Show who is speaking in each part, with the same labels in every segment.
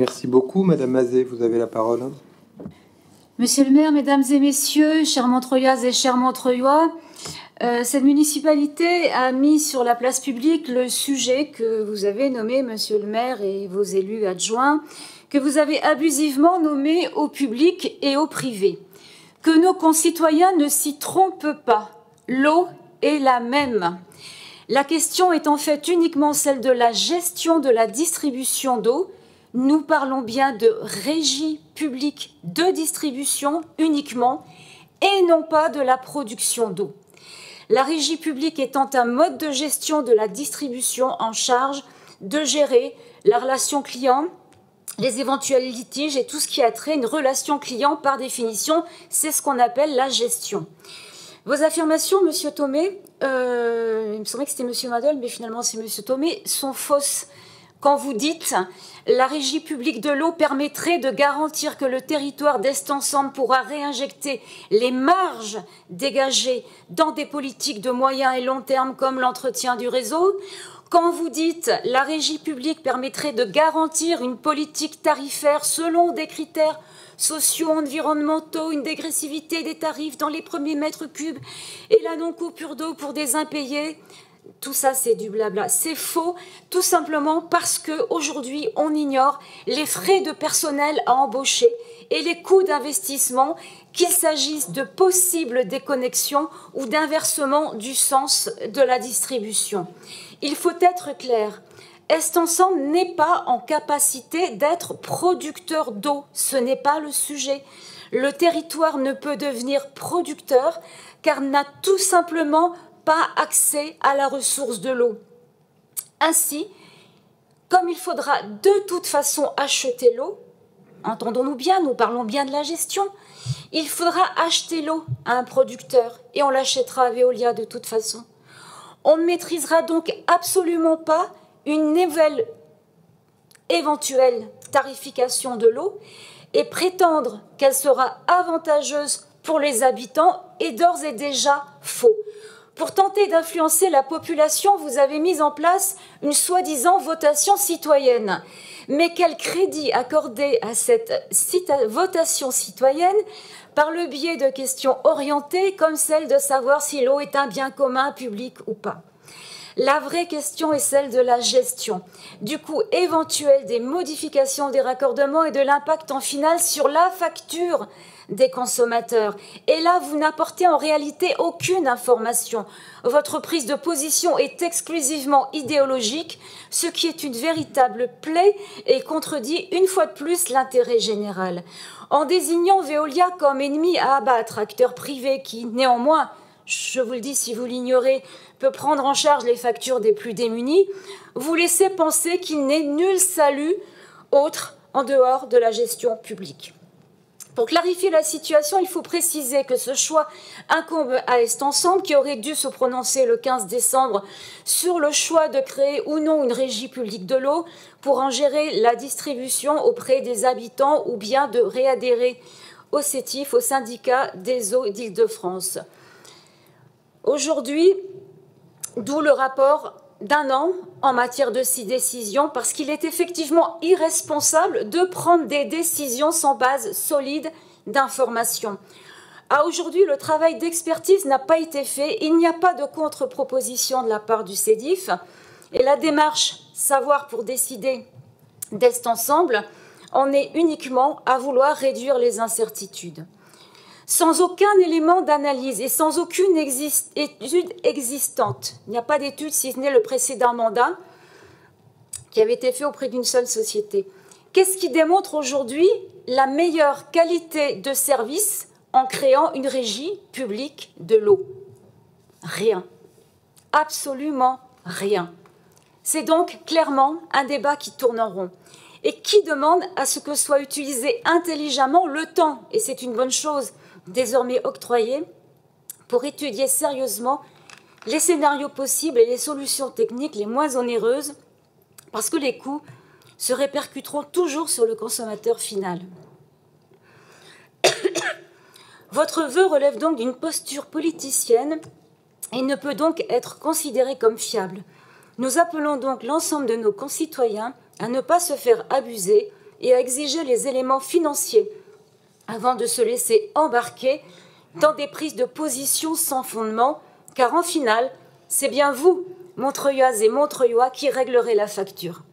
Speaker 1: Merci beaucoup, Madame Mazet, vous avez la parole.
Speaker 2: Monsieur le maire, mesdames et messieurs, chers Montreuilloises et chers Montreuillois, cette municipalité a mis sur la place publique le sujet que vous avez nommé, monsieur le maire et vos élus adjoints, que vous avez abusivement nommé au public et au privé. Que nos concitoyens ne s'y trompent pas, l'eau est la même. La question est en fait uniquement celle de la gestion de la distribution d'eau. Nous parlons bien de régie publique de distribution uniquement et non pas de la production d'eau. La régie publique étant un mode de gestion de la distribution en charge de gérer la relation client, les éventuels litiges et tout ce qui a trait à une relation client par définition, c'est ce qu'on appelle la gestion. Vos affirmations, Monsieur Thomé, il me semblait que c'était Monsieur Madol, mais finalement c'est Monsieur Thomé, sont fausses. Quand vous dites la régie publique de l'eau permettrait de garantir que le territoire d'Est Ensemble pourra réinjecter les marges dégagées dans des politiques de moyen et long terme comme l'entretien du réseau, quand vous dites la régie publique permettrait de garantir une politique tarifaire selon des critères sociaux, environnementaux, une dégressivité des tarifs dans les premiers mètres cubes et la non-coupure d'eau pour des impayés, tout ça, c'est du blabla. C'est faux, tout simplement parce qu'aujourd'hui, on ignore les frais de personnel à embaucher et les coûts d'investissement, qu'il s'agisse de possibles déconnexions ou d'inversement du sens de la distribution. Il faut être clair. Est Ensemble n'est pas en capacité d'être producteur d'eau. Ce n'est pas le sujet. Le territoire ne peut devenir producteur car n'a tout simplement pas accès à la ressource de l'eau. Ainsi, comme il faudra de toute façon acheter l'eau, entendons-nous bien, nous parlons bien de la gestion, il faudra acheter l'eau à un producteur et on l'achètera à Veolia de toute façon. On ne maîtrisera donc absolument pas une nouvelle éventuelle tarification de l'eau et prétendre qu'elle sera avantageuse pour les habitants est d'ores et déjà faux. Pour tenter d'influencer la population, vous avez mis en place une soi-disant votation citoyenne. Mais quel crédit accorder à cette votation citoyenne par le biais de questions orientées comme celle de savoir si l'eau est un bien commun public ou pas? La vraie question est celle de la gestion, du coût éventuel des modifications des raccordements et de l'impact en final sur la facture des consommateurs. Et là, vous n'apportez en réalité aucune information. Votre prise de position est exclusivement idéologique, ce qui est une véritable plaie et contredit une fois de plus l'intérêt général. En désignant Veolia comme ennemi à abattre, acteur privé qui, néanmoins, je vous le dis si vous l'ignorez, peut prendre en charge les factures des plus démunis, vous laissez penser qu'il n'est nul salut autre en dehors de la gestion publique. Pour clarifier la situation, il faut préciser que ce choix incombe à Est Ensemble, qui aurait dû se prononcer le 15 décembre sur le choix de créer ou non une régie publique de l'eau pour en gérer la distribution auprès des habitants ou bien de réadhérer au CETIF, au syndicat des eaux d'Île-de-France. Aujourd'hui, d'où le rapport d'1 an en matière de ces décisions, parce qu'il est effectivement irresponsable de prendre des décisions sans base solide d'information. À aujourd'hui, le travail d'expertise n'a pas été fait, il n'y a pas de contre-proposition de la part du CEDIF, et la démarche savoir pour décider d'Est Ensemble en est uniquement à vouloir réduire les incertitudes. Sans aucun élément d'analyse et sans aucune étude existante. Il n'y a pas d'étude, si ce n'est le précédent mandat qui avait été fait auprès d'une seule société. Qu'est-ce qui démontre aujourd'hui la meilleure qualité de service en créant une régie publique de l'eau? Rien. Absolument rien. C'est donc clairement un débat qui tourne en rond et qui demande à ce que soit utilisé intelligemment le temps, et c'est une bonne chose, désormais octroyés pour étudier sérieusement les scénarios possibles et les solutions techniques les moins onéreuses, parce que les coûts se répercuteront toujours sur le consommateur final. Votre vœu relève donc d'une posture politicienne et ne peut donc être considéré comme fiable. Nous appelons donc l'ensemble de nos concitoyens à ne pas se faire abuser et à exiger les éléments financiers avant de se laisser embarquer dans des prises de position sans fondement, car en final, c'est bien vous, Montreuilloises et Montreuillois, qui réglerez la facture.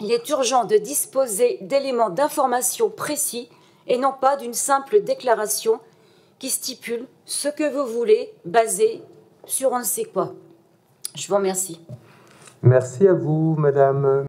Speaker 2: Il est urgent de disposer d'éléments d'information précis et non pas d'une simple déclaration qui stipule ce que vous voulez, basé sur on ne sait quoi. Je vous remercie.
Speaker 1: Merci à vous, madame.